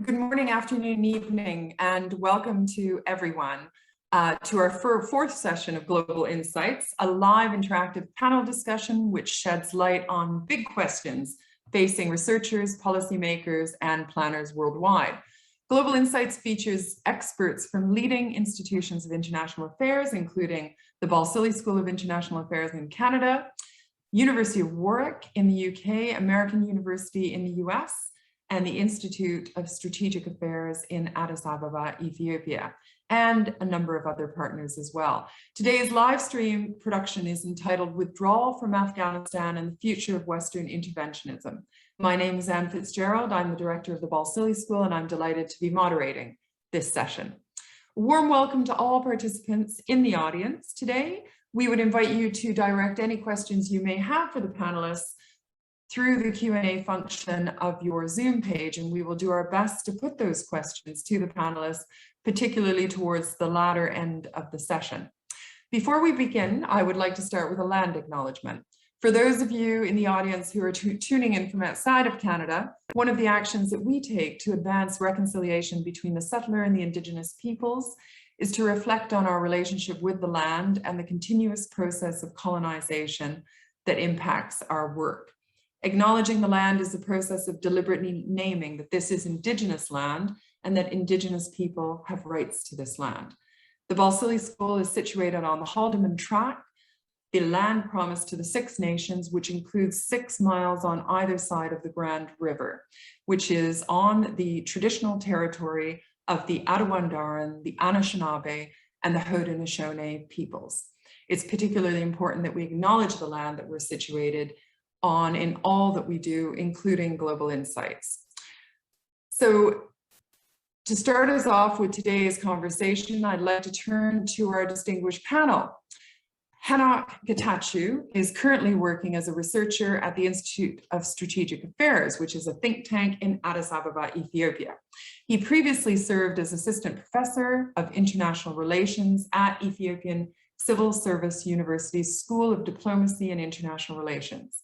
Good morning, afternoon, evening, and welcome to everyone to our fourth session of Global Insights, a live interactive panel discussion which sheds light on big questions facing researchers, policymakers, and planners worldwide. Global Insights features experts from leading institutions of international affairs, including the Balsillie School of International Affairs in Canada, University of Warwick in the UK, American University in the US, and the Institute of Strategic Affairs in Addis Ababa, Ethiopia, and a number of other partners as well. Today's live stream production is entitled Withdrawal from Afghanistan and the Future of Western Interventionism. My name is Anne Fitzgerald. I'm the director of the Balsillie School, and I'm delighted to be moderating this session. A warm welcome to all participants in the audience today. We would invite you to direct any questions you may have for the panelists through the Q&A function of your Zoom page, and we will do our best to put those questions to the panelists, particularly towards the latter end of the session. Before we begin, I would like to start with a land acknowledgement. For those of you in the audience who are tuning in from outside of Canada, one of the actions that we take to advance reconciliation between the settler and the Indigenous peoples is to reflect on our relationship with the land and the continuous process of colonization that impacts our work. Acknowledging the land is the process of deliberately naming that this is Indigenous land and that Indigenous people have rights to this land. The Balsillie School is situated on the Haldeman Tract, the land promised to the Six Nations, which includes 6 miles on either side of the Grand River, which is on the traditional territory of the Attawandaron, the Anishinaabe, and the Haudenosaunee peoples. It's particularly important that we acknowledge the land that we're situated on in all that we do, including Global Insights. So to start us off with today's conversation, I'd like to turn to our distinguished panel. Henok Getachew is currently working as a researcher at the Institute of Strategic Affairs, which is a think tank in Addis Ababa, Ethiopia. He previously served as assistant professor of international relations at Ethiopian Civil Service University's School of Diplomacy and International Relations.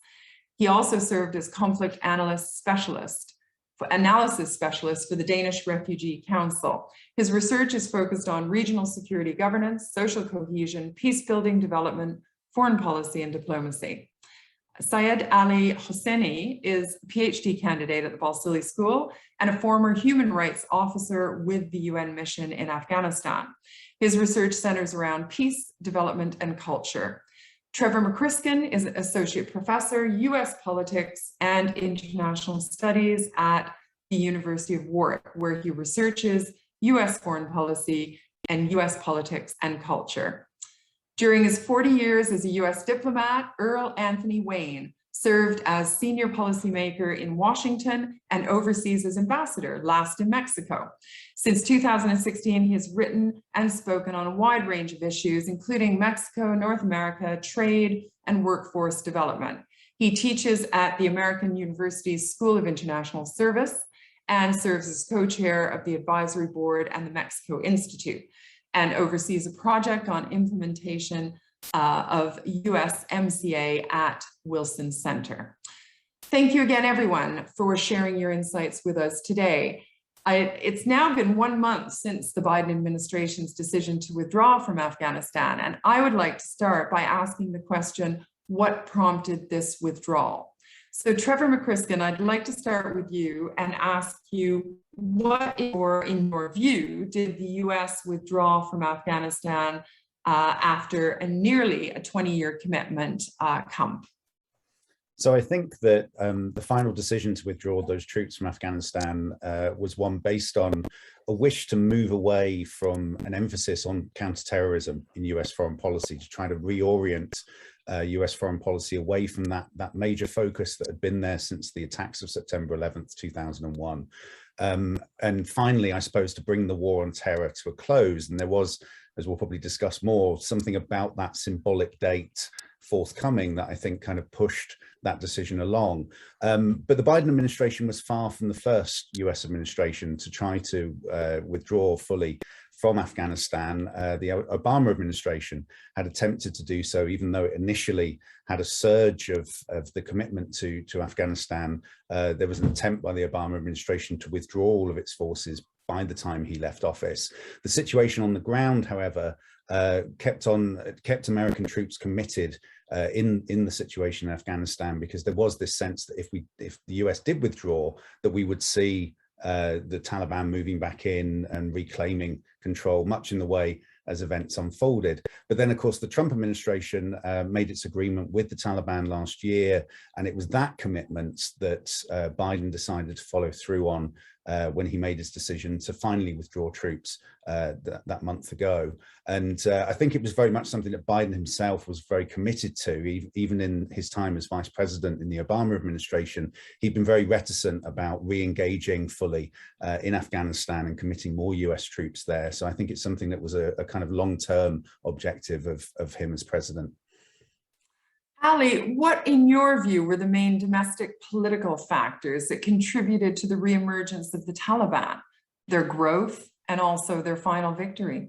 He also served as conflict analysis specialist for the Danish Refugee Council. His research is focused on regional security governance, social cohesion, peacebuilding, development, foreign policy, and diplomacy. Syed Ali Hosseini is a PhD candidate at the Balsillie School and a former human rights officer with the UN mission in Afghanistan. His research centers around peace, development, and culture. Trevor McCriskin is an associate professor, US politics and international studies at the University of Warwick, where he researches US foreign policy and US politics and culture. During his 40 years as a US diplomat, Earl Anthony Wayne served as senior policymaker in Washington and overseas as ambassador, last in Mexico. Since 2016, he has written and spoken on a wide range of issues, including Mexico, North America, trade, and workforce development. He teaches at the American University's School of International Service and serves as co-chair of the advisory board and the Mexico Institute, and oversees a project on implementation of USMCA at Wilson Center. Thank you again, everyone, for sharing your insights with us today. It's now been 1 month since the Biden administration's decision to withdraw from Afghanistan, and I would like to start by asking the question, what prompted this withdrawal? So Trevor McCriskin, I'd like to start with you and ask you, what, in your view, did the US withdraw from Afghanistan after nearly a 20-year commitment come? So I think that the final decision to withdraw those troops from Afghanistan was one based on a wish to move away from an emphasis on counterterrorism in US foreign policy, to try to reorient US foreign policy away from that major focus that had been there since the attacks of September 11th, 2001. And finally, I suppose, to bring the war on terror to a close. And there was, as we'll probably discuss more, something about that symbolic date forthcoming that I think kind of pushed that decision along. But the Biden administration was far from the first US administration to try to withdraw fully from Afghanistan. The Obama administration had attempted to do so, even though it initially had a surge of the commitment to Afghanistan. There was an attempt by the Obama administration to withdraw all of its forces by the time he left office. The situation on the ground, however, kept American troops committed in the situation in Afghanistan, because there was this sense that if the US did withdraw, that we would see the Taliban moving back in and reclaiming control, much in the way as events unfolded. But then, of course, the Trump administration made its agreement with the Taliban last year, and it was that commitment that Biden decided to follow through on when he made his decision to finally withdraw troops that month ago. And I think it was very much something that Biden himself was very committed to, even in his time as vice president in the Obama administration. He'd been very reticent about re-engaging fully in Afghanistan and committing more US troops there. So I think it's something that was a kind of long-term objective of him as president. Ali, what in your view were the main domestic political factors that contributed to the reemergence of the Taliban, their growth, and also their final victory?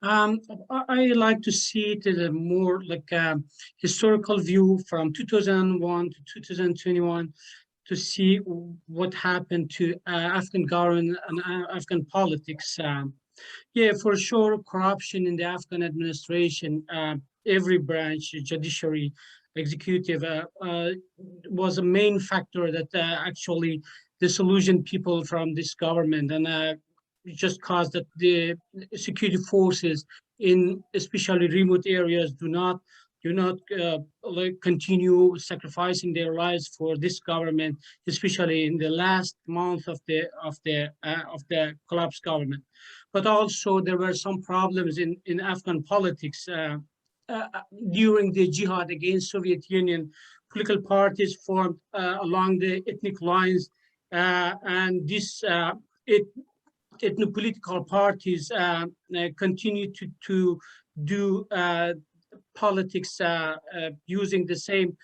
I like to see it as a more like a historical view from 2001 to 2021 to see what happened to Afghan government and Afghan politics. Yeah, for sure, corruption in the Afghan administration, every branch, judiciary, executive, was a main factor that actually disillusioned people from this government, and just caused that the security forces in especially remote areas do not like continue sacrificing their lives for this government, especially in the last month of the collapsed government. But also there were some problems in Afghan politics. During the jihad against Soviet Union, political parties formed along the ethnic lines, and this ethno-political parties continue to do politics using the same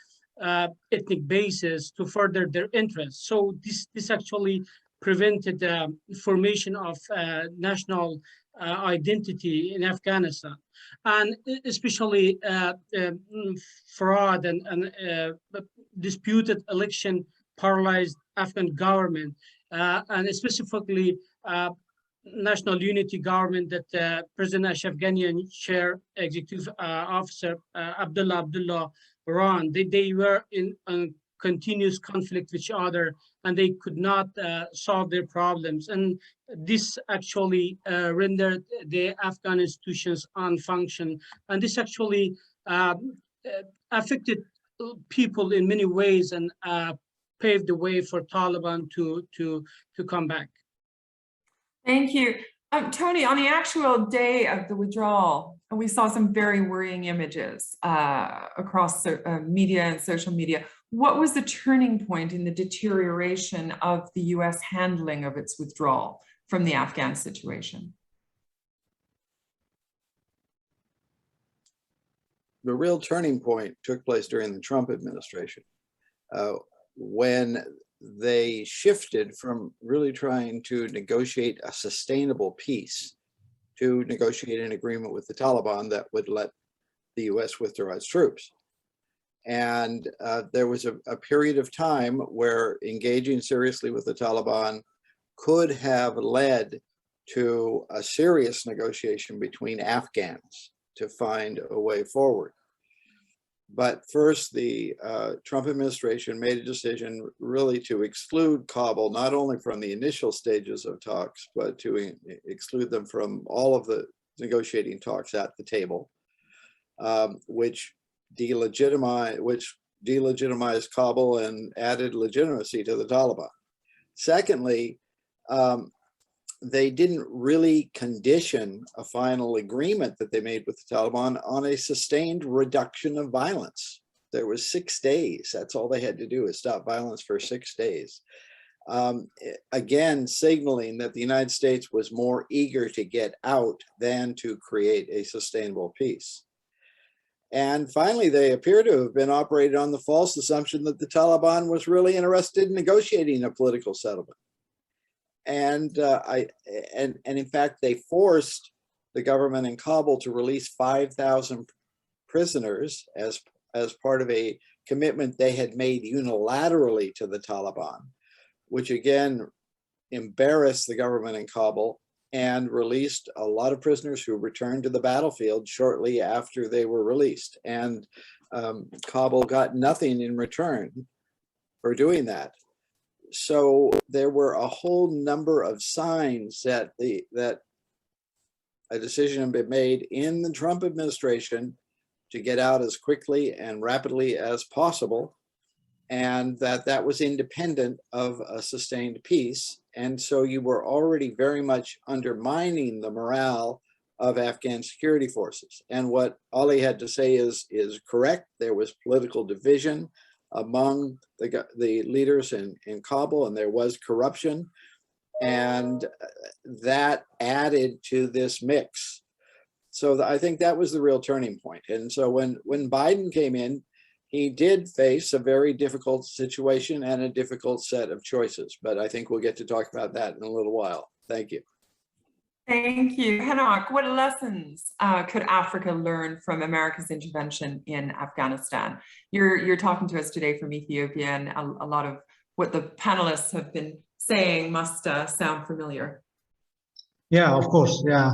ethnic basis to further their interests. So this actually prevented the formation of national identity in Afghanistan, and especially fraud and disputed election paralyzed Afghan government, and specifically national unity government that President Ashraf Ghani and Chair Executive Officer Abdullah ran. They were in continuous conflict with each other, and they could not solve their problems. And this actually rendered the Afghan institutions unfunctional. And this actually affected people in many ways and paved the way for Taliban to come back. Thank you. Tony, on the actual day of the withdrawal, we saw some very worrying images across media and social media. What was the turning point in the deterioration of the US handling of its withdrawal from the Afghan situation? The real turning point took place during the Trump administration, when they shifted from really trying to negotiate a sustainable peace to negotiate an agreement with the Taliban that would let the US withdraw its troops. And there was a period of time where engaging seriously with the Taliban could have led to a serious negotiation between Afghans to find a way forward. But first, the Trump administration made a decision really to exclude Kabul, not only from the initial stages of talks, but to exclude them from all of the negotiating talks at the table, which delegitimized Kabul and added legitimacy to the Taliban. Secondly, they didn't really condition a final agreement that they made with the Taliban on a sustained reduction of violence. There was 6 days. That's all they had to do, is stop violence for 6 days. Again, signaling that the United States was more eager to get out than to create a sustainable peace. And finally, they appear to have been operated on the false assumption that the Taliban was really interested in negotiating a political settlement. and in fact, they forced the government in Kabul to release 5,000 prisoners as part of a commitment they had made unilaterally to the Taliban, which again embarrassed the government in Kabul and released a lot of prisoners who returned to the battlefield shortly after they were released. And Kabul got nothing in return for doing that. So there were a whole number of signs that a decision had been made in the Trump administration to get out as quickly and rapidly as possible, and that was independent of a sustained peace. And so you were already very much undermining the morale of Afghan security forces. And what Ali had to say is correct. There was political division among the leaders in Kabul, and there was corruption. And that added to this mix. So I think that was the real turning point. And so when Biden came in, he did face a very difficult situation and a difficult set of choices. But I think we'll get to talk about that in a little while. Thank you. Thank you. Henok, what lessons could Africa learn from America's intervention in Afghanistan? You're talking to us today from Ethiopia, and a lot of what the panelists have been saying must sound familiar. Yeah, of course. Yeah.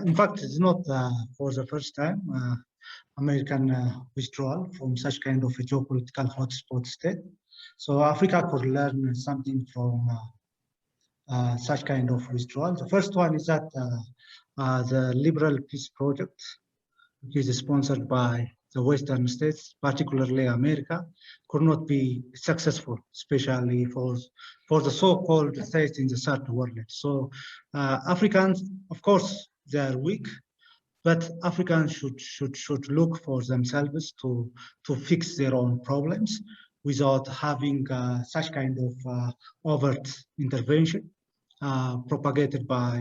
In fact, it's not for the first time American withdrawal from such kind of a geopolitical hotspot state. So Africa could learn something from such kind of withdrawal. The first one is that the liberal peace project, which is sponsored by the Western states, particularly America, could not be successful, especially for the so-called states in the third world. So Africans, of course, they are weak, but Africans should look for themselves to fix their own problems without having such kind of overt intervention propagated by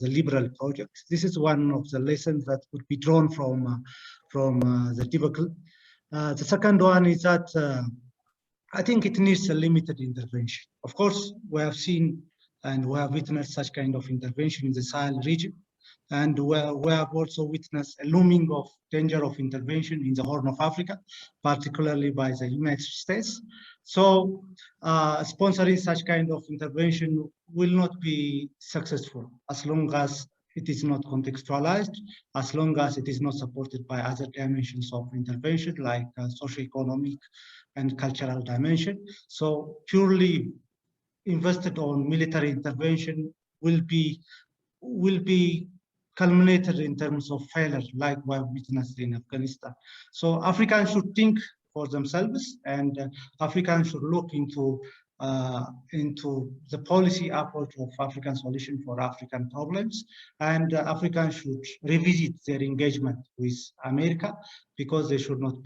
the liberal project. This is one of the lessons that would be drawn from the debacle. The second one is that I think it needs a limited intervention. Of course, we have seen and we have witnessed such kind of intervention in the Sahel region. And we have also witnessed a looming of danger of intervention in the Horn of Africa, particularly by the United States. So sponsoring such kind of intervention will not be successful as long as it is not contextualized, as long as it is not supported by other dimensions of intervention like socio-economic and cultural dimension. So purely invested on military intervention will be culminated in terms of failure, like we have witnessed in Afghanistan. So Africans should think for themselves, and Africans should look into the policy approach of African solution for African problems, and Africans should revisit their engagement with America, because they should not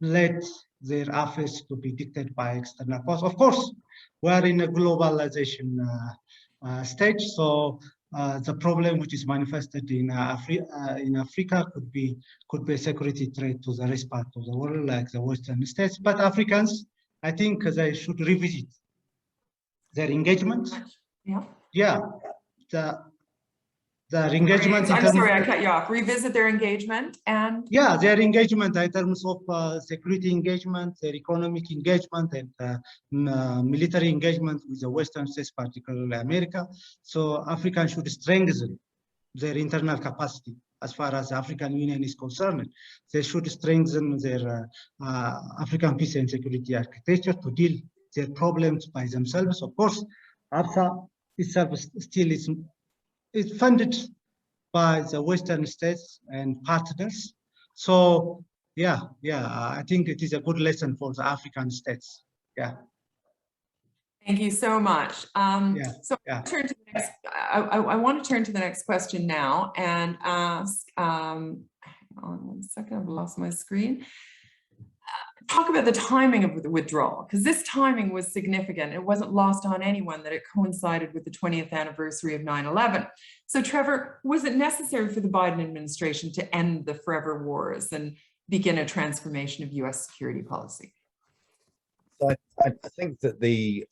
let their affairs to be dictated by external causes. Of course, we are in a globalization stage, so the problem which is manifested in Africa could be a security threat to the rest part of the world, like the Western states. But Africans, I think they should revisit their engagement. Yeah. Yeah. Their engagement. I'm sorry, I cut you off. Revisit their engagement and. Yeah, their engagement in terms of security engagement, their economic engagement, and military engagement with the Western states, particularly America. So Africans should strengthen their internal capacity as far as the African Union is concerned. They should strengthen their African peace and security architecture to deal their problems by themselves. Of course, APSA itself still is funded by the Western states and partners. So yeah, I think it is a good lesson for the African states. Yeah. Thank you so much. So turn to the next, I want to turn to the next question now and ask, hang on 1 second, I've lost my screen. Talk about the timing of the withdrawal, because this timing was significant. It wasn't lost on anyone that it coincided with the 20th anniversary of 9/11. So Trevor, was it necessary for the Biden administration to end the forever wars and begin a transformation of US security policy? So I think that the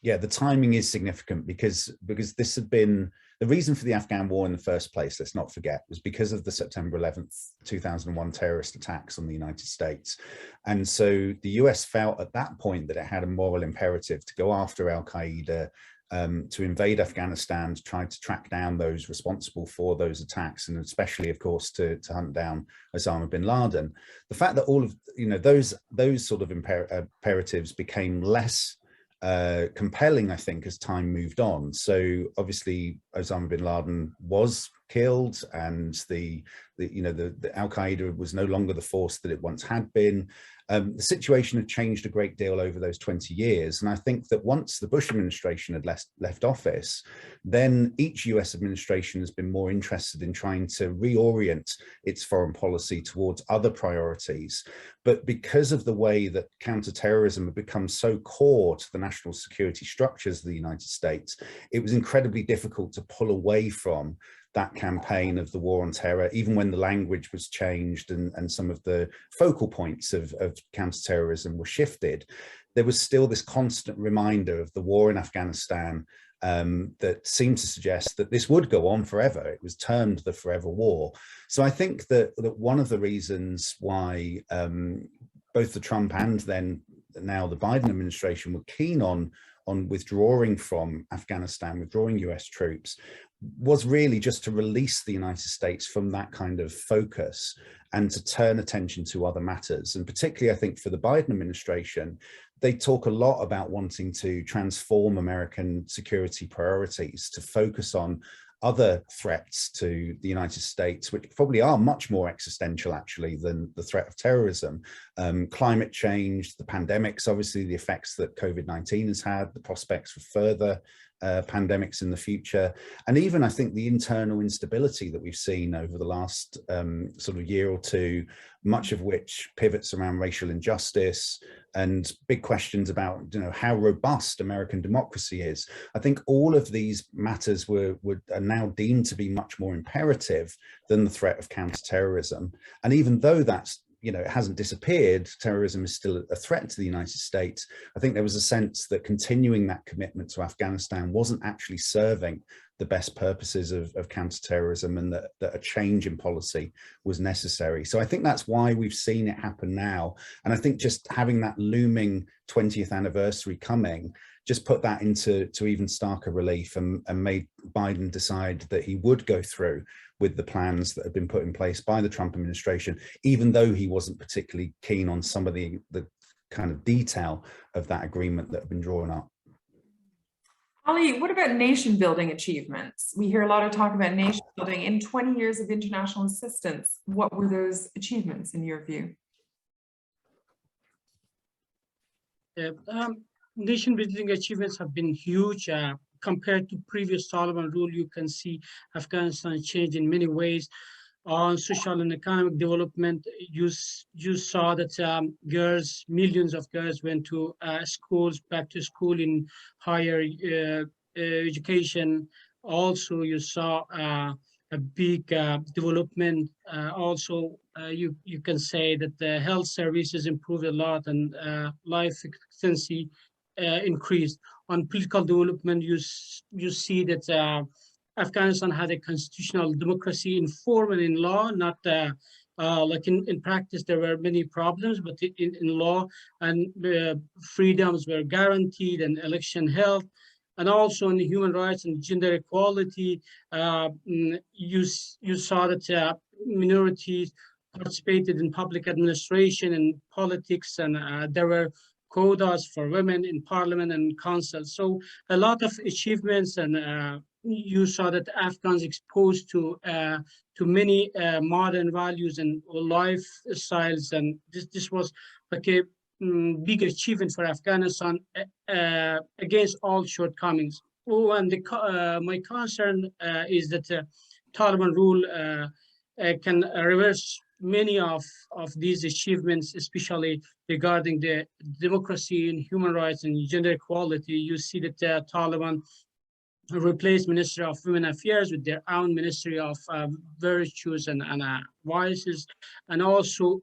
Yeah, the timing is significant because this had been the reason for the Afghan war in the first place, let's not forget, was because of the September 11th, 2001 terrorist attacks on the United States. And so the US felt at that point that it had a moral imperative to go after al-Qaeda, to invade Afghanistan, to try to track down those responsible for those attacks, and especially, of course, to hunt down Osama bin Laden. The fact that all of those sort of imperatives became less compelling, I think, as time moved on. So obviously Osama bin Laden was killed, and the al-Qaeda was no longer the force that it once had been. The situation had changed a great deal over those 20 years. And I think that once the Bush administration had left office, then each US administration has been more interested in trying to reorient its foreign policy towards other priorities. But because of the way that counterterrorism had become so core to the national security structures of the United States, it was incredibly difficult to pull away from that campaign of the war on terror, even when the language was changed and some of the focal points of counterterrorism were shifted. There was still this constant reminder of the war in Afghanistan that seemed to suggest that this would go on forever. It was termed the forever war. So I think that one of the reasons why both the Trump and then now the Biden administration were keen on withdrawing from Afghanistan, withdrawing US troops, was really just to release the United States from that kind of focus and to turn attention to other matters. And particularly, I think, for the Biden administration, they talk a lot about wanting to transform American security priorities to focus on other threats to the United States, which probably are much more existential, actually, than the threat of terrorism. Climate change, the pandemics, obviously the effects that COVID-19 has had, the prospects for further pandemics in the future, and even I think the internal instability that we've seen over the last sort of year or two, much of which pivots around racial injustice and big questions about how robust American democracy is. I think all of these matters are now deemed to be much more imperative than the threat of counterterrorism. And even though that's it hasn't disappeared, terrorism is still a threat to the United States, I think there was a sense that continuing that commitment to Afghanistan wasn't actually serving the best purposes of counterterrorism, and that a change in policy was necessary. So I think that's why we've seen it happen now. And I think just having that looming 20th anniversary coming just put that into even starker relief and made Biden decide that he would go through with the plans that had been put in place by the Trump administration, even though he wasn't particularly keen on some of the kind of detail of that agreement that had been drawn up. Ali, what about nation building achievements? We hear a lot of talk about nation building. In 20 years of international assistance, what were those achievements in your view? Nation building achievements have been huge. Compared to previous Taliban rule, you can see Afghanistan changed in many ways. On social and economic development, you saw that millions of girls went to schools, back to school in higher education. Also, you saw a big development. Also, you can say that the health services improved a lot, and life expectancy increased. On political development, you see that Afghanistan had a constitutional democracy in form and in law, not like in practice. There were many problems, but in law and freedoms were guaranteed and election held. And also in human rights and gender equality, you saw that minorities participated in public administration and politics, and there were quotas for women in parliament and council. So a lot of achievements, and you saw that Afghans exposed to many modern values and lifestyles, and this was like a big achievement for Afghanistan against all shortcomings. Oh, and my concern is that Taliban rule can reverse many of these achievements, especially regarding the democracy and human rights and gender equality. You see that Taliban replace Ministry of Women Affairs with their own Ministry of Virtues and Vices, and also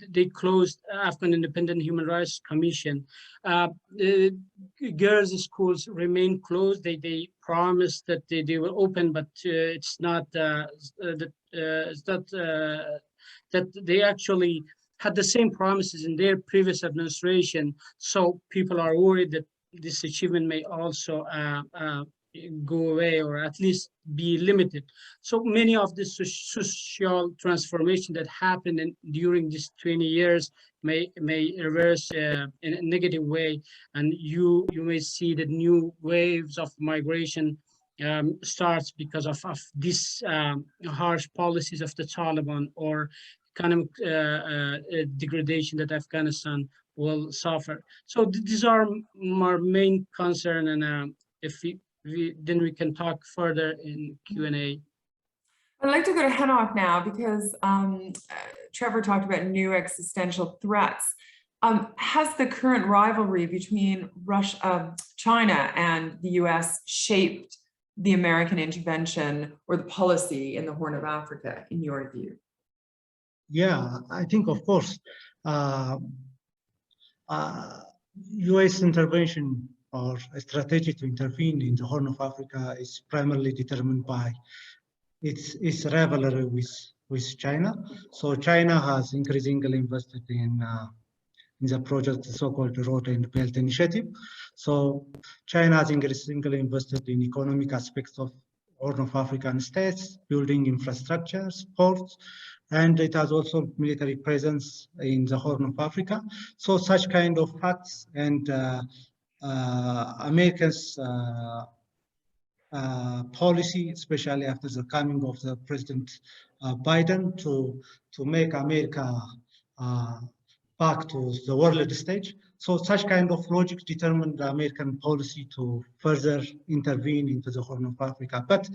they closed Afghan Independent Human Rights Commission. The girls' schools remain closed. They promised that they will open, but it's not that they actually had the same promises in their previous administration. So people are worried that this achievement may also go away, or at least be limited. So many of the social transformation that happened during these 20 years may reverse in a negative way, and you may see that new waves of migration starts because of these harsh policies of the Taliban, or economic degradation that Afghanistan will suffer. So these are our main concern, and if then we can talk further in Q&A. I'd like to go to Henok now, because Trevor talked about new existential threats. Has the current rivalry between China and the US shaped the American intervention or the policy in the Horn of Africa, in your view? Yeah, I think, of course, US intervention or a strategy to intervene in the Horn of Africa is primarily determined by its rivalry with China. So China has increasingly invested in the project, the so-called Road and Belt Initiative. So China has increasingly invested in economic aspects of Horn of African states, building infrastructures, ports, and it has also military presence in the Horn of Africa. So such kind of facts and Americans' policy, especially after the coming of the President Biden, to make America back to the world stage. So such kind of logic determined the American policy to further intervene into the Horn of Africa. But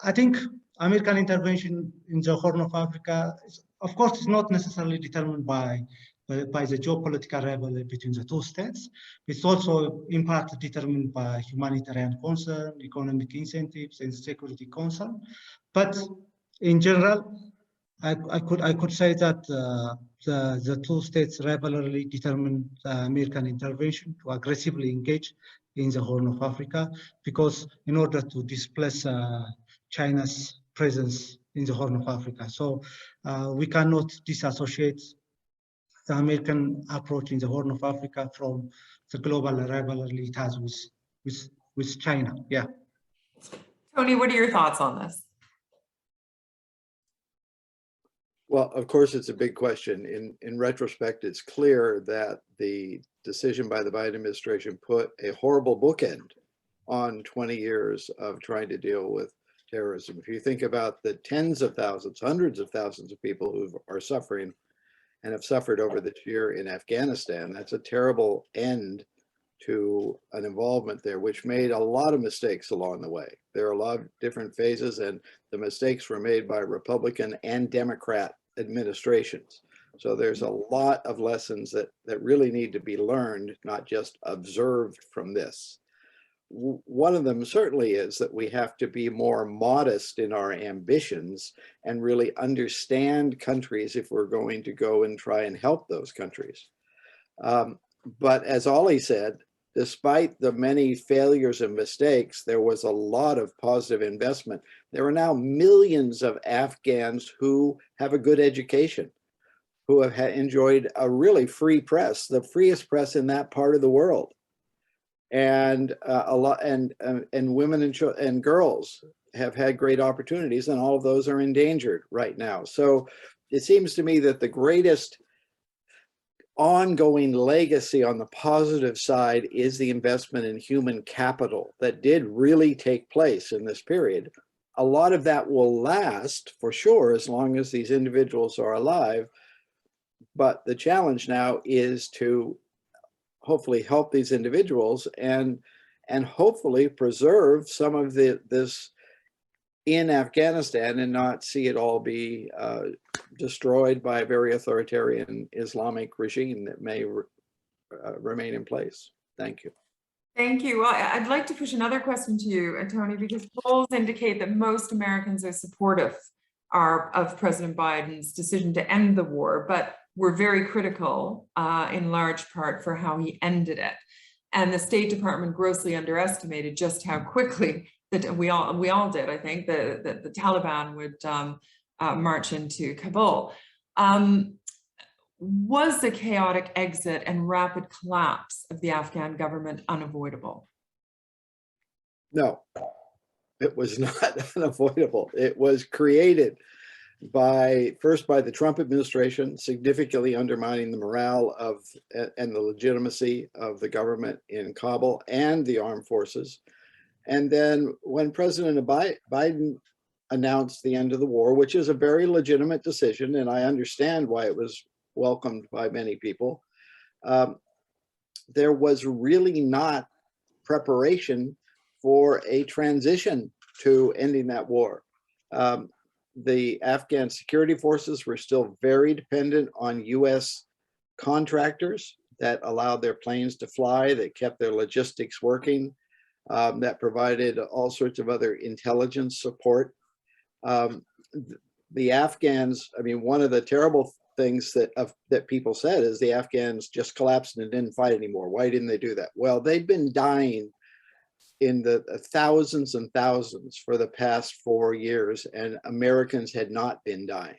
I think American intervention in the Horn of Africa, of course, is not necessarily determined by the geopolitical rivalry between the two states. It's also in part determined by humanitarian concern, economic incentives, and security concern. But in general, I could say that the two states rivalry determined American intervention to aggressively engage in the Horn of Africa, because in order to displace China's presence in the Horn of Africa. So we cannot disassociate the American approach in the Horn of Africa from the global rivalry it has with China. Yeah. Tony, what are your thoughts on this? Well, of course, it's a big question. In retrospect, it's clear that the decision by the Biden administration put a horrible bookend on 20 years of trying to deal with terrorism. If you think about the tens of thousands, hundreds of thousands of people who are suffering and have suffered over this year in Afghanistan, that's a terrible end to an involvement there, which made a lot of mistakes along the way. There are a lot of different phases, and the mistakes were made by Republican and Democrat administrations. So there's a lot of lessons that really need to be learned, not just observed from this. One of them certainly is that we have to be more modest in our ambitions and really understand countries if we're going to go and try and help those countries. But as Ollie said, despite the many failures and mistakes, there was a lot of positive investment. There are now millions of Afghans who have a good education, who have enjoyed a really free press, the freest press in that part of the world. And and women and girls have had great opportunities, and all of those are endangered right now. So it seems to me that the greatest ongoing legacy on the positive side is the investment in human capital that did really take place in this period. A lot of that will last for sure as long as these individuals are alive. But the challenge now is to hopefully help these individuals and hopefully preserve some of this in Afghanistan and not see it all be destroyed by a very authoritarian Islamic regime that may remain in place. Thank you. Thank you. Well, I'd like to push another question to you, Tony, because polls indicate that most Americans are supportive of President Biden's decision to end the war, but were very critical in large part for how he ended it. And the State Department grossly underestimated just how quickly that we all did, I think, that the Taliban would march into Kabul. Was the chaotic exit and rapid collapse of the Afghan government unavoidable? No, it was not unavoidable. It was created first by the Trump administration, significantly undermining the morale of and the legitimacy of the government in Kabul and the armed forces. And then when President Biden announced the end of the war, which is a very legitimate decision, and I understand why it was welcomed by many people, there was really not preparation for a transition to ending that war. The Afghan security forces were still very dependent on US contractors that allowed their planes to fly, that kept their logistics working, that provided all sorts of other intelligence support. The Afghans, I mean, one of the terrible things that people said is the Afghans just collapsed and didn't fight anymore. Why didn't they do that? Well, they'd been dying in the thousands and thousands for the past 4 years, and Americans had not been dying.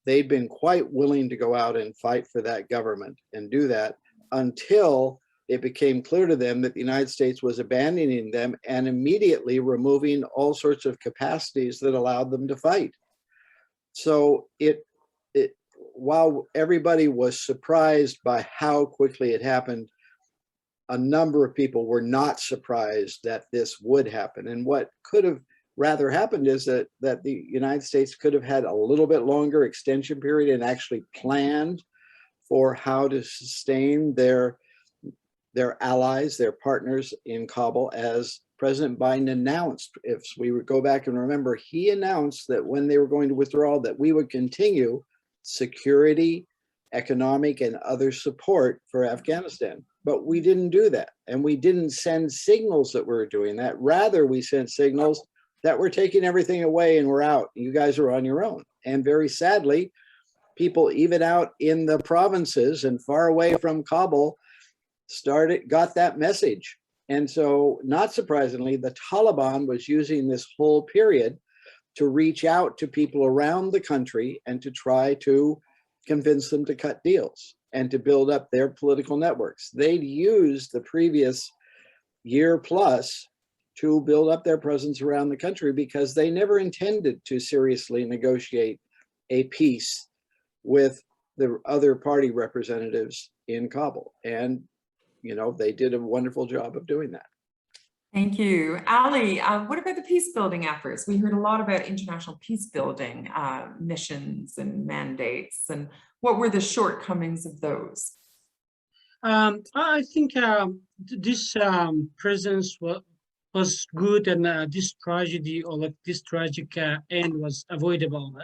They'd been quite willing to go out and fight for that government and do that until it became clear to them that the United States was abandoning them and immediately removing all sorts of capacities that allowed them to fight. So while everybody was surprised by how quickly it happened, a number of people were not surprised that this would happen. And what could have rather happened is that the United States could have had a little bit longer extension period and actually planned for how to sustain their allies, their partners in Kabul, as President Biden announced. If we would go back and remember, he announced that when they were going to withdraw, that we would continue security, economic, and other support for Afghanistan. But we didn't do that. And we didn't send signals that we were doing that. Rather, we sent signals that we're taking everything away and we're out. You guys are on your own. And very sadly, people even out in the provinces and far away from Kabul got that message. And so, not surprisingly, the Taliban was using this whole period to reach out to people around the country and to try to convince them to cut deals and to build up their political networks. They'd used the previous year plus to build up their presence around the country because they never intended to seriously negotiate a peace with the other party representatives in Kabul. And, you know, they did a wonderful job of doing that. Thank you. Ali, what about the peace building efforts? We heard a lot about international peace building missions and mandates, and what were the shortcomings of those? I think this presence was good, and this tragedy, or like this tragic end, was avoidable.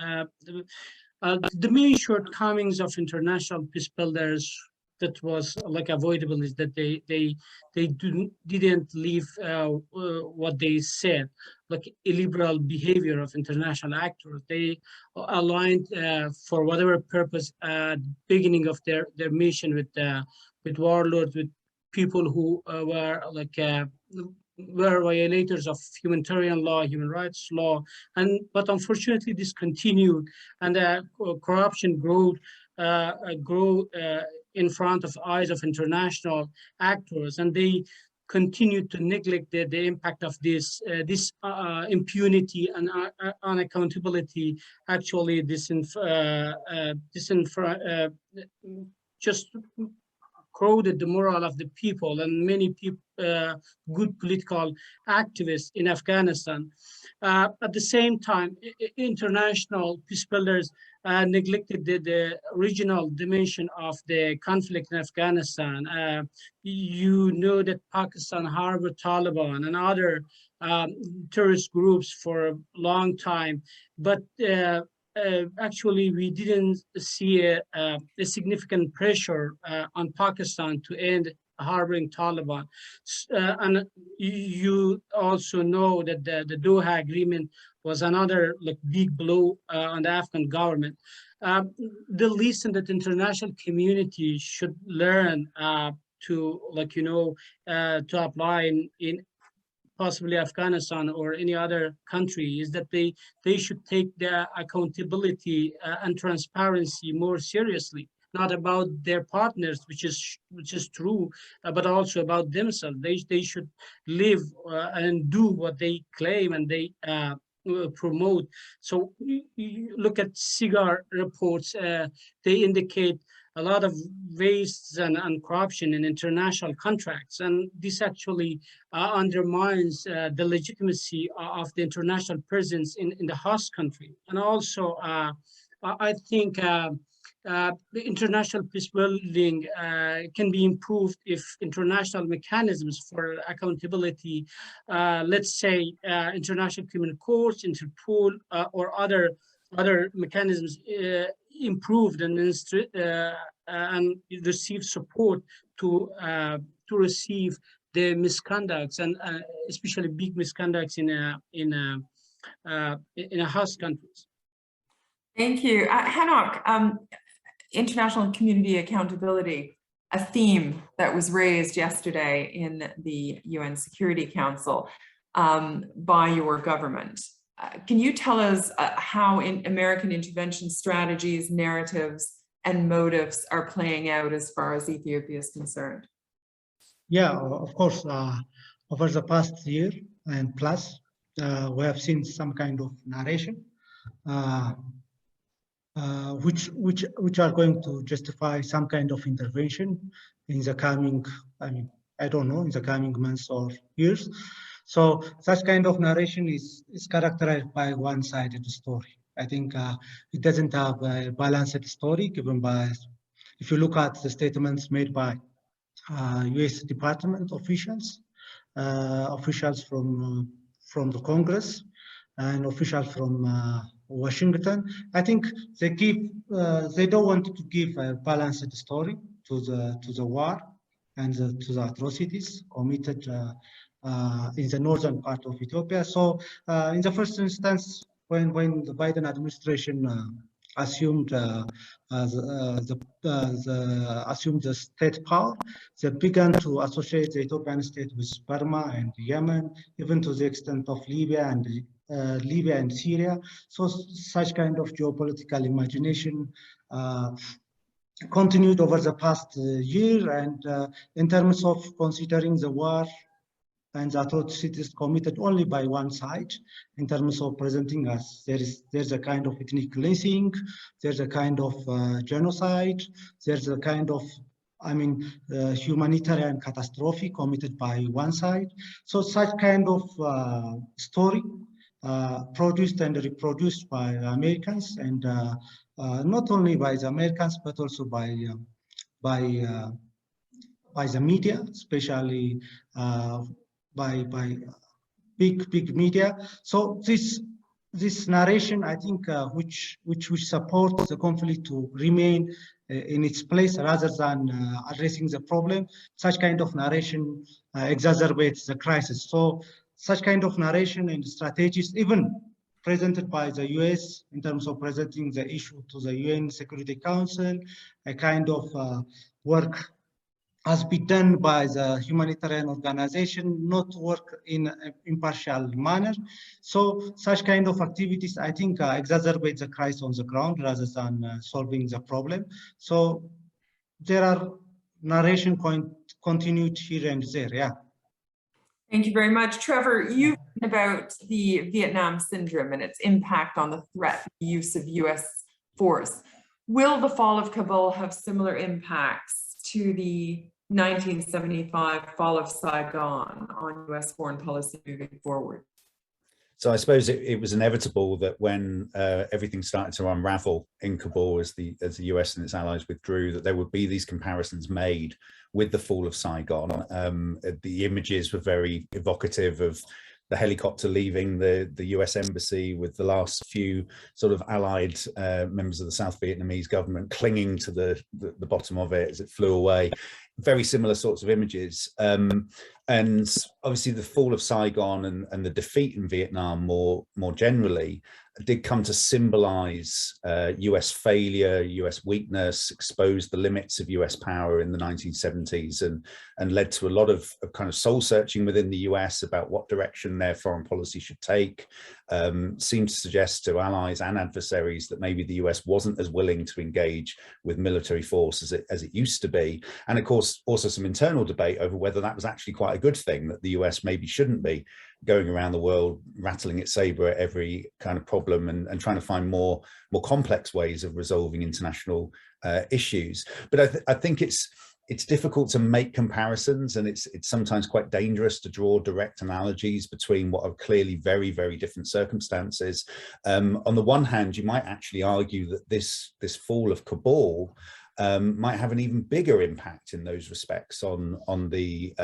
The main shortcomings of international peace builders that was like avoidable is that they didn't leave what they said, like illiberal behavior of international actors. They aligned for whatever purpose at the beginning of their mission with warlords, with people who were violators of humanitarian law, human rights law, but unfortunately this continued, and corruption grew in front of eyes of international actors, and they continued to neglect the impact of this impunity and unaccountability. Actually, just corroded the morale of the people, and many people, good political activists in Afghanistan. At the same time, international peace builders neglected the regional dimension of the conflict in Afghanistan. You know that Pakistan harbored Taliban and other terrorist groups for a long time, but actually we didn't see a significant pressure on Pakistan to end harboring Taliban. And you also know that the Doha Agreement was another like big blow on the Afghan government. The lesson that the international community should learn to to apply in possibly Afghanistan or any other country is that they should take their accountability and transparency more seriously, not about their partners, which is true, but also about themselves. They should live and do what they claim and they promote. So you look at SIGAR reports, they indicate a lot of waste and corruption in international contracts. And this actually undermines the legitimacy of the international presence in the host country. And also, I think the international peacebuilding can be improved if international mechanisms for accountability, let's say international criminal courts, Interpol, or other mechanisms improved and receive support to receive the misconducts and especially big misconducts in a host countries. Thank you, Henok. International community accountability, a theme that was raised yesterday in the UN Security Council by your government. Can you tell us how American intervention strategies, narratives, and motives are playing out as far as Ethiopia is concerned? Yeah, of course. Over the past year and plus, we have seen some kind of narration, which are going to justify some kind of intervention in the coming, I don't know, in the coming months or years. So such kind of narration is characterized by one-sided story. I think it doesn't have a balanced story given by, if you look at the statements made by US Department officials, officials from the Congress, and officials from Washington, I think they don't want to give a balanced story to the war and to the atrocities committed in the northern part of Ethiopia. So in the first instance, when the Biden administration assumed assumed the state power, they began to associate the Ethiopian state with Burma and Yemen, even to the extent of Libya and Syria. So such kind of geopolitical imagination continued over the past year, and in terms of considering the war and the atrocities committed only by one side, in terms of presenting us, there's a kind of ethnic cleansing, there's a kind of genocide, there's a kind of humanitarian catastrophe committed by one side. So such kind of story produced and reproduced by Americans, and not only by the Americans, but also by the media, especially by big media. So this narration, I think, which supports the conflict to remain in its place rather than addressing the problem, such kind of narration exacerbates the crisis. So such kind of narration and strategies, even presented by the US in terms of presenting the issue to the UN Security Council, a kind of work has been done by the humanitarian organization, not work in an impartial manner. So such kind of activities, I think, exacerbate the crisis on the ground rather than solving the problem. So there are narration continued here and there, yeah. Thank you very much. Trevor, you've written about the Vietnam syndrome and its impact on the threat, the use of US force. Will the fall of Kabul have similar impacts to the 1975 fall of Saigon on US foreign policy moving forward? So I suppose it was inevitable that when everything started to unravel in Kabul as the US and its allies withdrew, that there would be these comparisons made with the fall of Saigon. The images were very evocative of the helicopter leaving the US embassy with the last few sort of allied members of the South Vietnamese government clinging to the bottom of it as it flew away. very similar sorts of images. And obviously the fall of Saigon and the defeat in Vietnam more generally did come to symbolize US failure, US weakness, exposed the limits of US power in the 1970s, and led to a lot of kind of soul searching within the US about what direction their foreign policy should take. Seemed to suggest to allies and adversaries that maybe the US wasn't as willing to engage with military force as it used to be. And of course, also some internal debate over whether that was actually quite a good thing, that the US maybe shouldn't be going around the world rattling its saber at every kind of problem and trying to find more complex ways of resolving international issues. But I think it's difficult to make comparisons, and it's sometimes quite dangerous to draw direct analogies between what are clearly very, very different circumstances. On the one hand, you might actually argue that this fall of Kabul might have an even bigger impact in those respects on the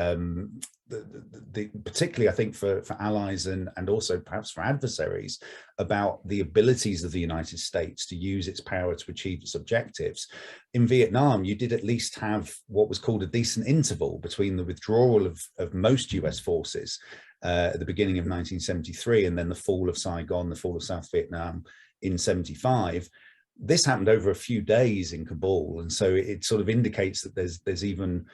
particularly, I think, for allies and also perhaps for adversaries, about the abilities of the United States to use its power to achieve its objectives. In Vietnam, you did at least have what was called a decent interval between the withdrawal of most US forces at the beginning of 1973 and then the fall of Saigon, the fall of South Vietnam in 75. This happened over a few days in Kabul, and so it sort of indicates that there's even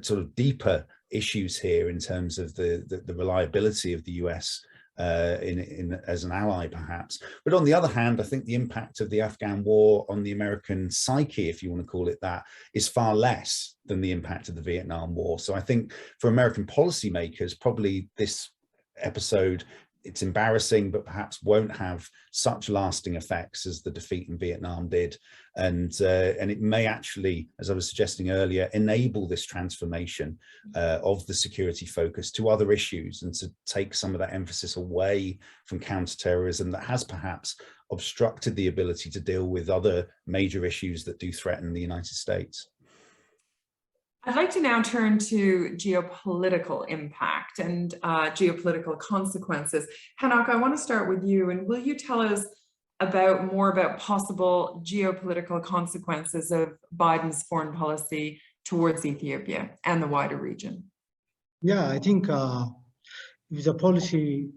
sort of deeper issues here in terms of the reliability of the US as an ally, perhaps. But on the other hand, I think the impact of the Afghan war on the American psyche, if you want to call it that, is far less than the impact of the Vietnam War. So I think for American policymakers, probably this episode, it's embarrassing, but perhaps won't have such lasting effects as the defeat in Vietnam did. And it may actually, as I was suggesting earlier, enable this transformation of the security focus to other issues and to take some of that emphasis away from counterterrorism that has perhaps obstructed the ability to deal with other major issues that do threaten the United States. I'd like to now turn to geopolitical impact and geopolitical consequences. Henok, I want to start with you, and will you tell us more about possible geopolitical consequences of Biden's foreign policy towards Ethiopia and the wider region? Yeah, I think if the policy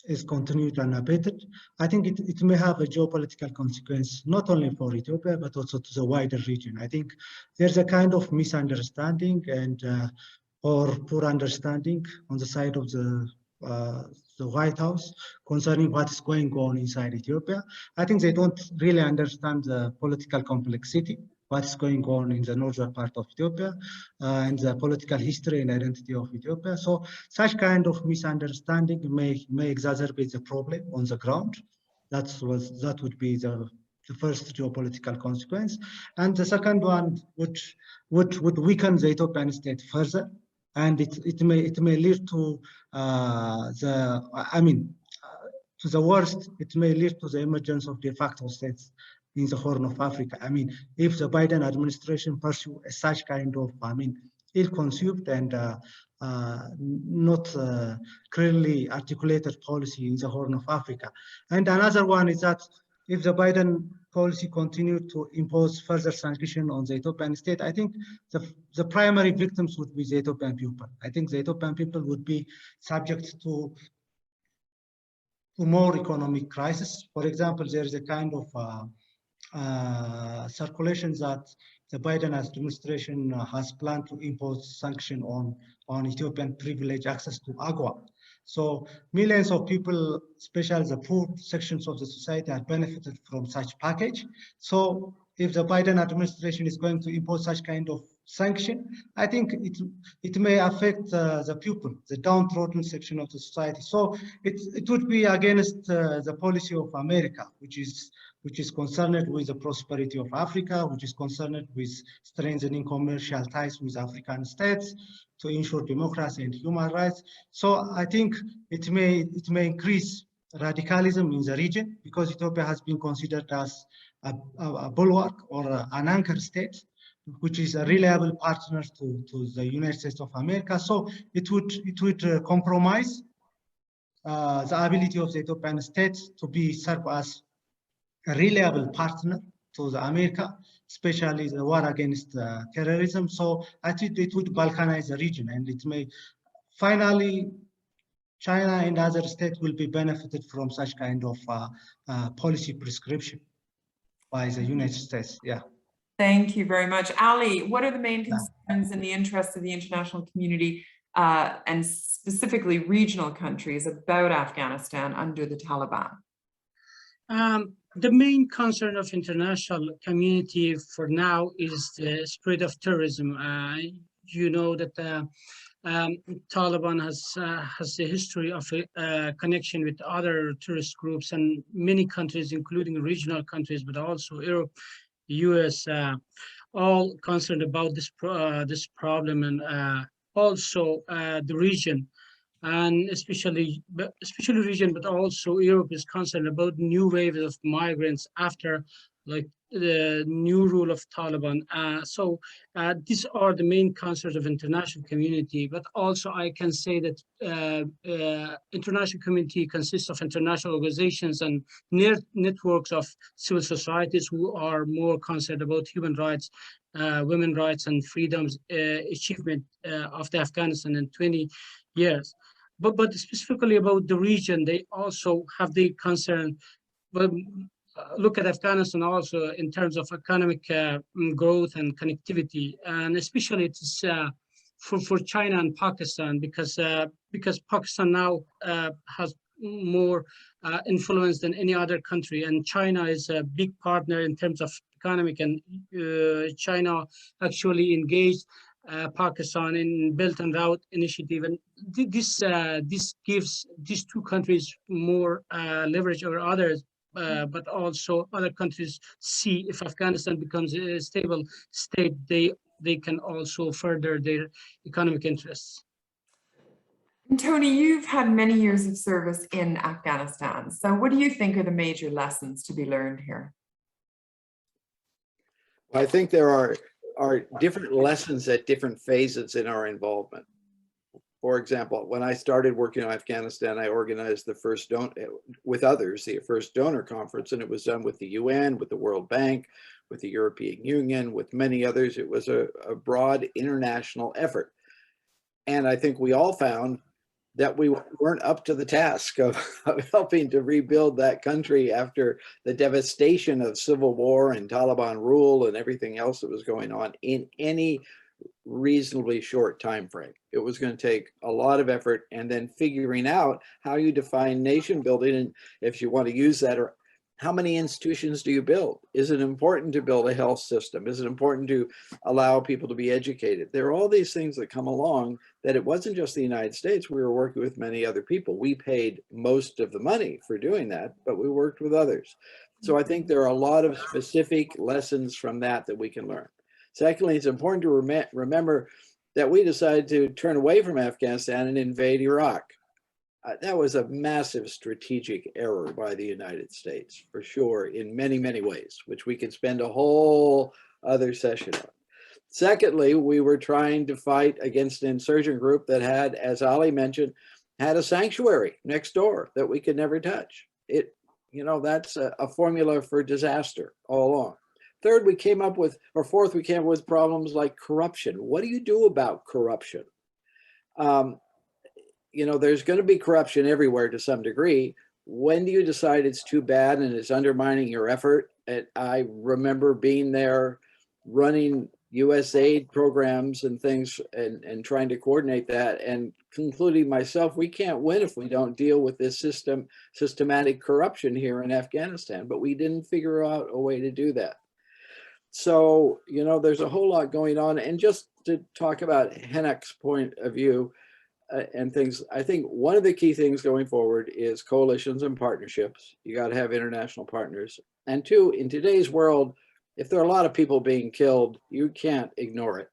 is continued unabated, I think it may have a geopolitical consequence, not only for Ethiopia, but also to the wider region. I think there's a kind of misunderstanding and or poor understanding on the side of the White House concerning what is going on inside Ethiopia. I think they don't really understand the political complexity, what's going on in the northern part of Ethiopia and the political history and identity of Ethiopia. So such kind of misunderstanding may exacerbate the problem on the ground. That would be the first geopolitical consequence. And the second one would weaken the Ethiopian state further. And it may lead to to the worst. It may lead to the emergence of de facto states in the Horn of Africa. I mean, if the Biden administration pursue such kind of, ill-conceived and not clearly articulated policy in the Horn of Africa. And another one is that if the Biden policy continued to impose further sanctions on the Ethiopian state, I think the primary victims would be the Ethiopian people. I think the Ethiopian people would be subject to more economic crisis. For example, there is a kind of circulation that the Biden administration has planned to impose sanctions on Ethiopian privileged access to agua. So millions of people, especially the poor sections of the society, are benefited from such package. So if the Biden administration is going to impose such kind of sanction, I think it may affect the people, the downtrodden section of the society. So it would be against the policy of America, which is concerned with the prosperity of Africa, which is concerned with strengthening commercial ties with African states to ensure democracy and human rights. So I think it may increase radicalism in the region, because Ethiopia has been considered as a bulwark or an anchor state, which is a reliable partner to the United States of America. So it would compromise the ability of the Ethiopian state to be served as a reliable partner to the America, especially the war against terrorism. So I think it would balkanize the region, and it may finally China and other states will be benefited from such kind of policy prescription by the United States. Yeah. Thank you very much. Ali, what are the main concerns in the interest of the international community and specifically regional countries about Afghanistan under the Taliban? The main concern of international community for now is the spread of terrorism. You know that Taliban has a history of connection with other terrorist groups, and many countries, including regional countries, but also Europe, US, all concerned about this problem, and also the region, and especially region, but also Europe is concerned about new waves of migrants after like the new rule of Taliban. So these are the main concerns of international community, but also I can say that international community consists of international organizations and networks of civil societies who are more concerned about human rights, women's rights and freedoms achievement of the Afghanistan in 20 years. But specifically about the region, they also have the concern. But look at Afghanistan also in terms of economic growth and connectivity, and especially it's for China and Pakistan, because Pakistan now has more influence than any other country, and China is a big partner in terms of economic, and China actually engaged Pakistan in Belt and Road Initiative, and this gives these two countries more leverage over others. But also other countries see if Afghanistan becomes a stable state, they can also further their economic interests. And Tony, you've had many years of service in Afghanistan. So what do you think are the major lessons to be learned here? I think there are different lessons at different phases in our involvement. For example, when I started working on Afghanistan, I organized the first with others, the first donor conference, and it was done with the UN, with the World Bank, with the European Union, with many others. It was a broad international effort. And I think we all found that we weren't up to the task of helping to rebuild that country after the devastation of civil war and Taliban rule and everything else that was going on in any reasonably short time frame. It was going to take a lot of effort, and then figuring out how you define nation building, and if you want to use that, or how many institutions do you build? Is it important to build a health system? Is it important to allow people to be educated? There are all these things that come along that it wasn't just the United States. We were working with many other people. We paid most of the money for doing that, but we worked with others. So I think there are a lot of specific lessons from that we can learn. Secondly, it's important to remember that we decided to turn away from Afghanistan and invade Iraq. That was a massive strategic error by the United States, for sure, in many, many ways, which we could spend a whole other session on. Secondly, we were trying to fight against an insurgent group that had, as Ali mentioned, had a sanctuary next door that we could never touch. That's a formula for disaster all along. Third, we came up with problems like corruption. What do you do about corruption? There's going to be corruption everywhere to some degree. When do you decide it's too bad and it's undermining your effort? And I remember being there running USAID programs and things and trying to coordinate that and concluding myself, we can't win if we don't deal with this systematic corruption here in Afghanistan. But we didn't figure out a way to do that. So, there's a whole lot going on. And just to talk about Henok's point of view and things, I think one of the key things going forward is coalitions and partnerships. You got to have international partners. And two, in today's world, if there are a lot of people being killed, you can't ignore it.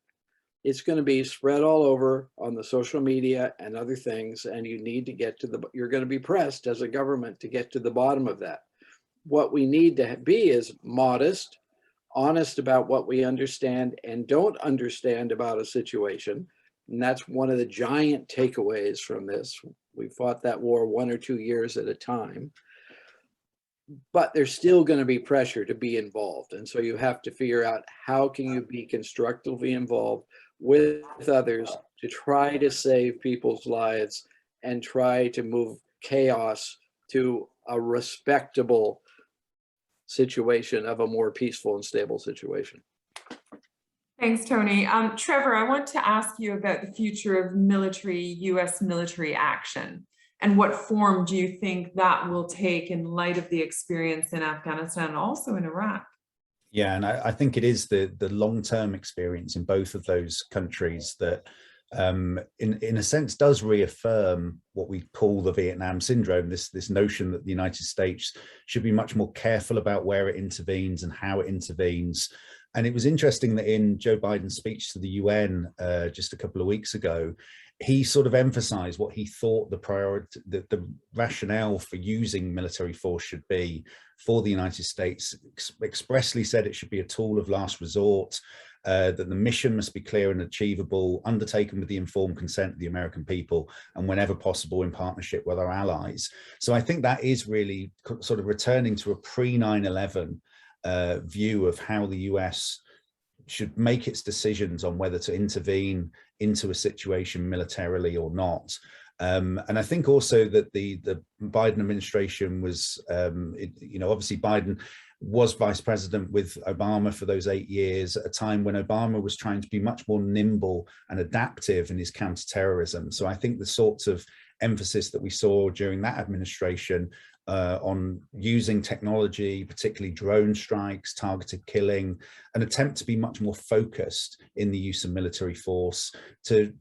It's going to be spread all over on the social media and other things. And you need to you're going to be pressed as a government to get to the bottom of that. What we need to be is modest, honest about what we understand and don't understand about a situation. And that's one of the giant takeaways from this. We fought that war 1 or 2 years at a time. but there's still going to be pressure to be involved. And so you have to figure out how can you be constructively involved with others to try to save people's lives and try to move chaos to a respectable situation of a more peaceful and stable situation. Thanks, Tony. Trevor, I want to ask you about the future of US military action. And what form do you think that will take in light of the experience in Afghanistan and also in Iraq? Yeah, and I think it is the long-term experience in both of those countries that, in a sense, does reaffirm what we call the Vietnam syndrome, this notion that the United States should be much more careful about where it intervenes and how it intervenes. And it was interesting that in Joe Biden's speech to the UN just a couple of weeks ago, he sort of emphasized what he thought the rationale for using military force should be for the United States, expressly said it should be a tool of last resort, that the mission must be clear and achievable, undertaken with the informed consent of the American people, and whenever possible in partnership with our allies. So I think that is really sort of returning to a pre-9/11 view of how the US should make its decisions on whether to intervene into a situation militarily or not. And I think also that the Biden administration was, obviously Biden was vice president with Obama for those 8 years at a time when Obama was trying to be much more nimble and adaptive in his counterterrorism. So I think the sorts of emphasis that we saw during that administration on using technology, particularly drone strikes, targeted killing, an attempt to be much more focused in the use of military force to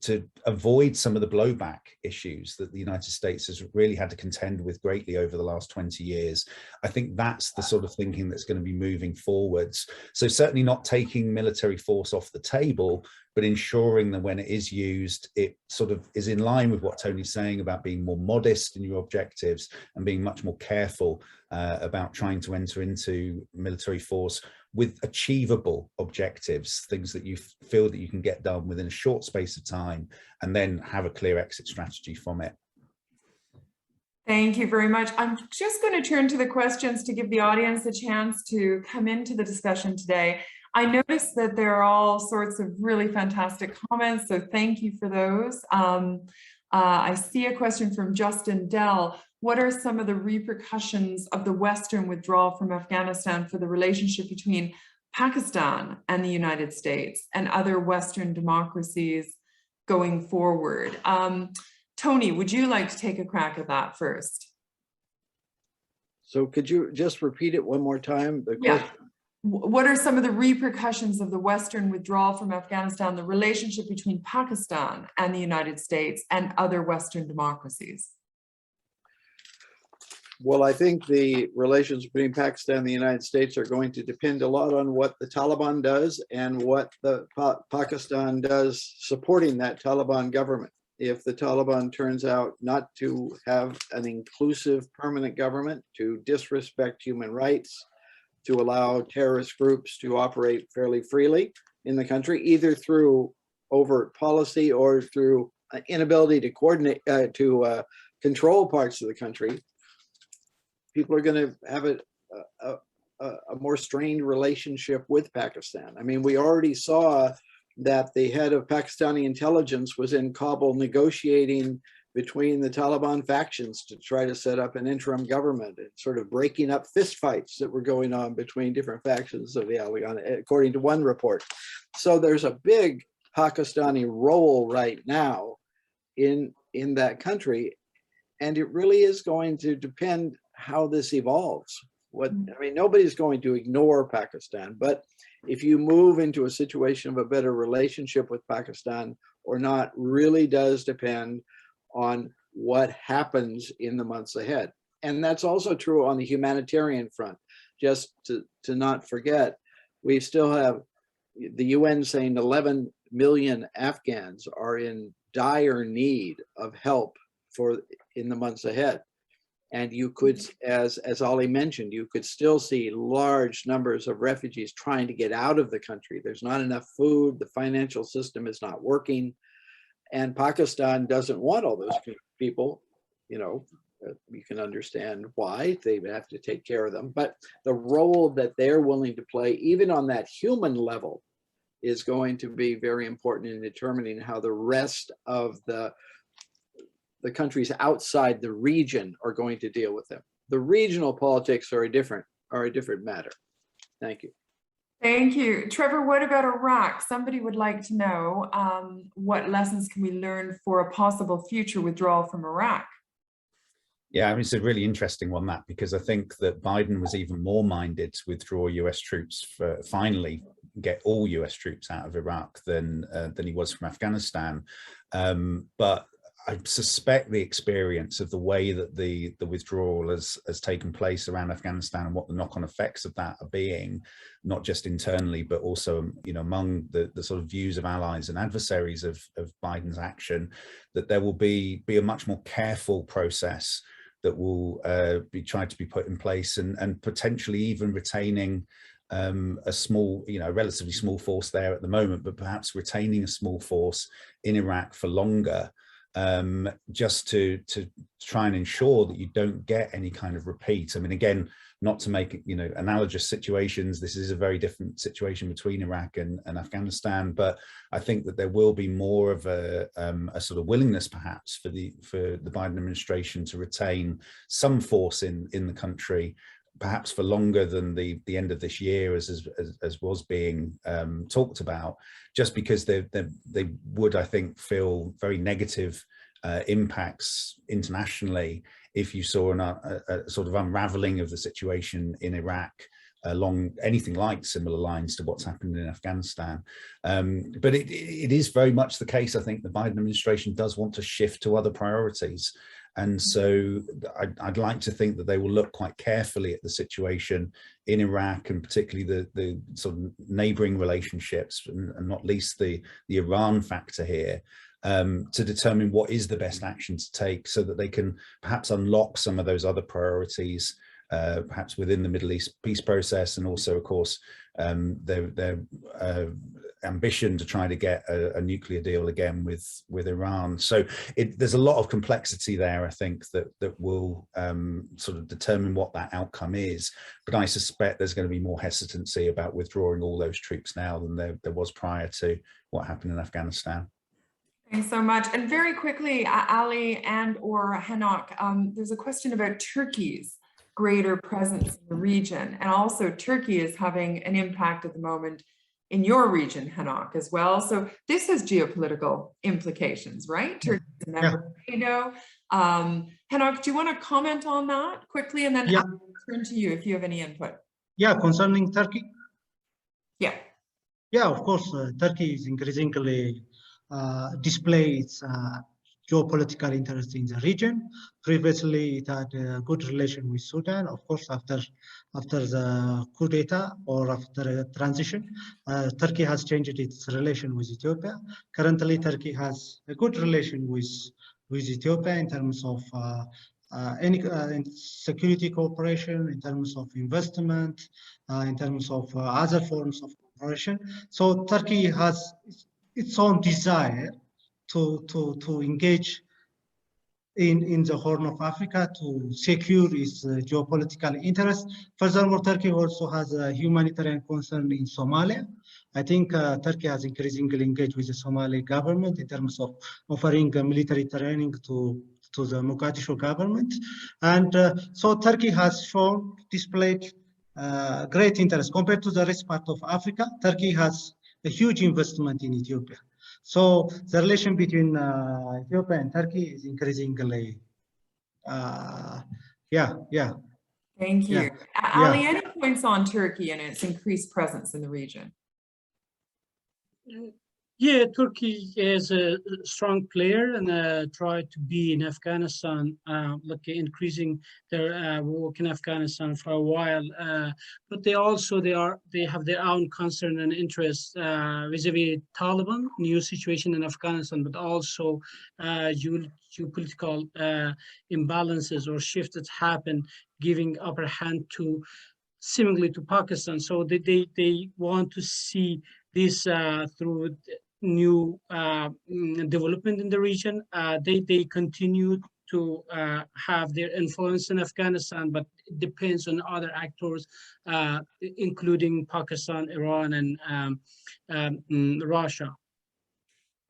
avoid some of the blowback issues that the United States has really had to contend with greatly over the last 20 years. I think that's the sort of thinking that's going to be moving forwards. So certainly not taking military force off the table, but ensuring that when it is used, it sort of is in line with what Tony's saying about being more modest in your objectives and being much more careful about trying to enter into military force with achievable objectives, things that you feel that you can get done within a short space of time, and then have a clear exit strategy from it. Thank you very much. I'm just going to turn to the questions to give the audience a chance to come into the discussion today. I noticed that there are all sorts of really fantastic comments, so thank you for those. I see a question from Justin Dell. What are some of the repercussions of the Western withdrawal from Afghanistan for the relationship between Pakistan and the United States and other Western democracies going forward? Tony, would you like to take a crack at that first? So could you just repeat it one more time? Yeah. What are some of the repercussions of the Western withdrawal from Afghanistan, the relationship between Pakistan and the United States and other Western democracies? Well, I think the relations between Pakistan and the United States are going to depend a lot on what the Taliban does and what the Pakistan does supporting that Taliban government. If the Taliban turns out not to have an inclusive permanent government, to disrespect human rights, to allow terrorist groups to operate fairly freely in the country, either through overt policy or through inability to coordinate, control parts of the country, people are going to have a more strained relationship with Pakistan. I mean, we already saw that the head of Pakistani intelligence was in Kabul negotiating between the Taliban factions to try to set up an interim government and sort of breaking up fistfights that were going on between different factions of the Afghan, according to one report. So there's a big Pakistani role right now in that country, and it really is going to depend how this evolves. I mean, nobody's going to ignore Pakistan, but if you move into a situation of a better relationship with Pakistan or not really does depend on what happens in the months ahead. And that's also true on the humanitarian front. Just to not forget, we still have the UN saying 11 million Afghans are in dire need of help in the months ahead. And you could, as Ollie mentioned, you could still see large numbers of refugees trying to get out of the country. There's not enough food, the financial system is not working. And Pakistan doesn't want all those people, You can understand why they have to take care of them, but the role that they're willing to play, even on that human level, is going to be very important in determining how the rest of the countries outside the region are going to deal with them. The regional politics are a different matter. Thank you. Thank you. Trevor, what about Iraq? Somebody would like to know what lessons can we learn for a possible future withdrawal from Iraq? Yeah, I mean, it's a really interesting one, that, because I think that Biden was even more minded to withdraw US troops, for finally get all US troops out of Iraq than he was from Afghanistan. But I suspect the experience of the way that the withdrawal has taken place around Afghanistan and what the knock-on effects of that are being, not just internally, but also, you know, among the sort of views of allies and adversaries of Biden's action, that there will be a much more careful process that will be tried to be put in place, and potentially even retaining a small, you know, relatively small force there at the moment, but perhaps retaining a small force in Iraq for longer, just to try and ensure that you don't get any kind of repeat. I mean, again, not to make, you know, analogous situations, this is a very different situation between Iraq and Afghanistan, but I think that there will be more of a sort of willingness perhaps for the Biden administration to retain some force in the country, perhaps for longer than the end of this year, as was being talked about, just because they would, I think, feel very negative impacts internationally if you saw a sort of unraveling of the situation in Iraq along anything like similar lines to what's happened in Afghanistan. But it is very much the case, I think, the Biden administration does want to shift to other priorities. And so I'd like to think that they will look quite carefully at the situation in Iraq, and particularly the sort of neighboring relationships, and not least the Iran factor here, to determine what is the best action to take, so that they can perhaps unlock some of those other priorities, perhaps within the Middle East peace process, and also, of course, their ambition to try to get a nuclear deal again with Iran. So there's a lot of complexity there, I think, that will sort of determine what that outcome is. But I suspect there's going to be more hesitancy about withdrawing all those troops now than there was prior to what happened in Afghanistan. Thanks so much. And very quickly, Ali and or Henok, there's a question about Turkey's greater presence in the region. And also Turkey is having an impact at the moment in your region, Henok, as well. So this has geopolitical implications, right? Turkey is a member of NATO. Henok, do you want to comment on that quickly? And then I'll turn to you if you have any input. Yeah, concerning Turkey? Yeah. Yeah, of course, Turkey is increasingly displays geopolitical interest in the region. Previously, it had a good relation with Sudan. Of course, after the coup d'etat, or after a transition, Turkey has changed its relation with Ethiopia. Currently, Turkey has a good relation with Ethiopia in terms of any security cooperation, in terms of investment, in terms of other forms of cooperation. So Turkey has its own desire to engage in the Horn of Africa to secure its geopolitical interests. Furthermore, Turkey also has a humanitarian concern in Somalia. I think Turkey has increasingly engaged with the Somali government in terms of offering military training to the Mogadishu government. And so Turkey has displayed great interest. Compared to the rest part of Africa, Turkey has a huge investment in Ethiopia. So the relation between Ethiopia and Turkey is increasingly, Thank you. Ali, any points on Turkey and its increased presence in the region? Yeah, Turkey is a strong player and tried to be in Afghanistan, like increasing their work in Afghanistan for a while. But they have their own concern and interest vis-a-vis Taliban, new situation in Afghanistan, but also geopolitical imbalances or shifts that happen, giving upper hand to seemingly to Pakistan. So they want to see this through new development in the region. They continue to have their influence in Afghanistan, but it depends on other actors, including Pakistan, Iran, and Russia.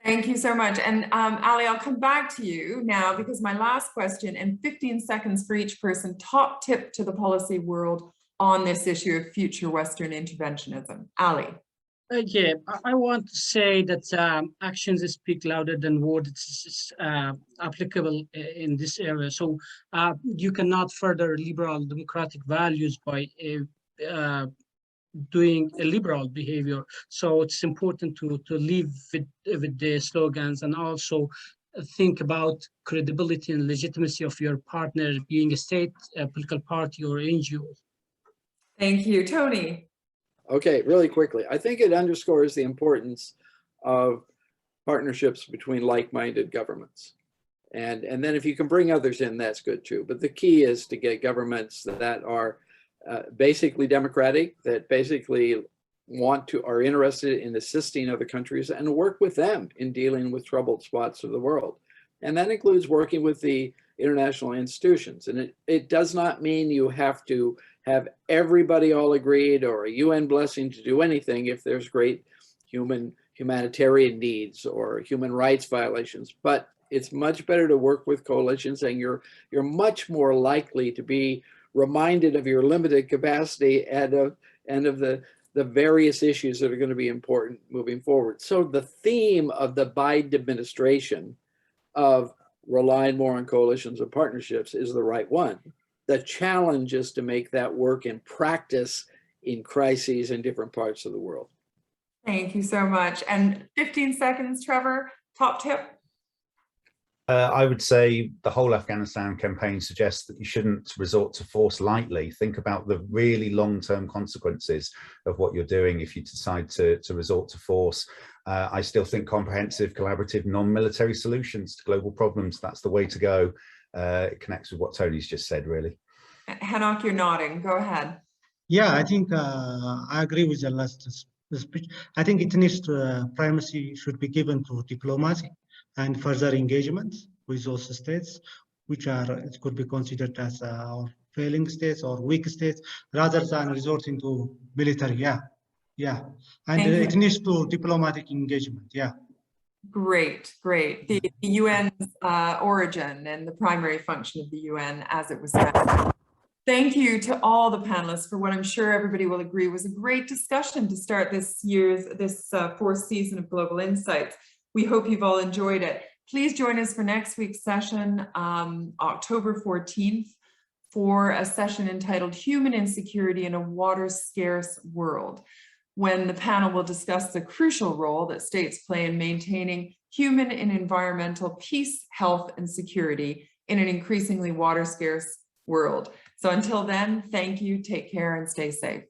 Thank you so much. And Ali, I'll come back to you now because my last question, and 15 seconds for each person, top tip to the policy world on this issue of future Western interventionism. Ali. Yeah, I want to say that actions speak louder than words. It's applicable in this area. So you cannot further liberal democratic values by doing a liberal behavior. So it's important to live with the slogans, and also think about credibility and legitimacy of your partner, being a state, a political party, or NGO. Thank you. Tony. Okay, really quickly. I think it underscores the importance of partnerships between like-minded governments. And then if you can bring others in, that's good too. But the key is to get governments that are basically democratic, that basically are interested in assisting other countries and work with them in dealing with troubled spots of the world. And that includes working with the international institutions. And it does not mean you have to have everybody all agreed or a UN blessing to do anything if there's great humanitarian needs or human rights violations. But it's much better to work with coalitions, and you're much more likely to be reminded of your limited capacity and of the various issues that are going to be important moving forward. So the theme of the Biden administration of relying more on coalitions and partnerships is the right one. The challenge is to make that work in practice in crises in different parts of the world. Thank you so much. And 15 seconds, Trevor, top tip. I would say the whole Afghanistan campaign suggests that you shouldn't resort to force lightly. Think about the really long-term consequences of what you're doing if you decide to resort to force. I still think comprehensive, collaborative, non-military solutions to global problems, that's the way to go. It connects with what Tony's just said, really. Henok, you're nodding. Go ahead. Yeah, I think I agree with the last speech. I think it needs to, primacy should be given to diplomacy and further engagement with those states, which are, it could be considered as failing states or weak states, rather than resorting to military. Yeah. And it needs to diplomatic engagement. Yeah. Great. The UN's origin and the primary function of the UN as it was founded. Thank you to all the panelists for what I'm sure everybody will agree was a great discussion to start this fourth season of Global Insights. We hope you've all enjoyed it. Please join us for next week's session, October 14th, for a session entitled Human Insecurity in a Water-Scarce World, when the panel will discuss the crucial role that states play in maintaining human and environmental peace, health, and security in an increasingly water-scarce world. So until then, thank you, take care, and stay safe.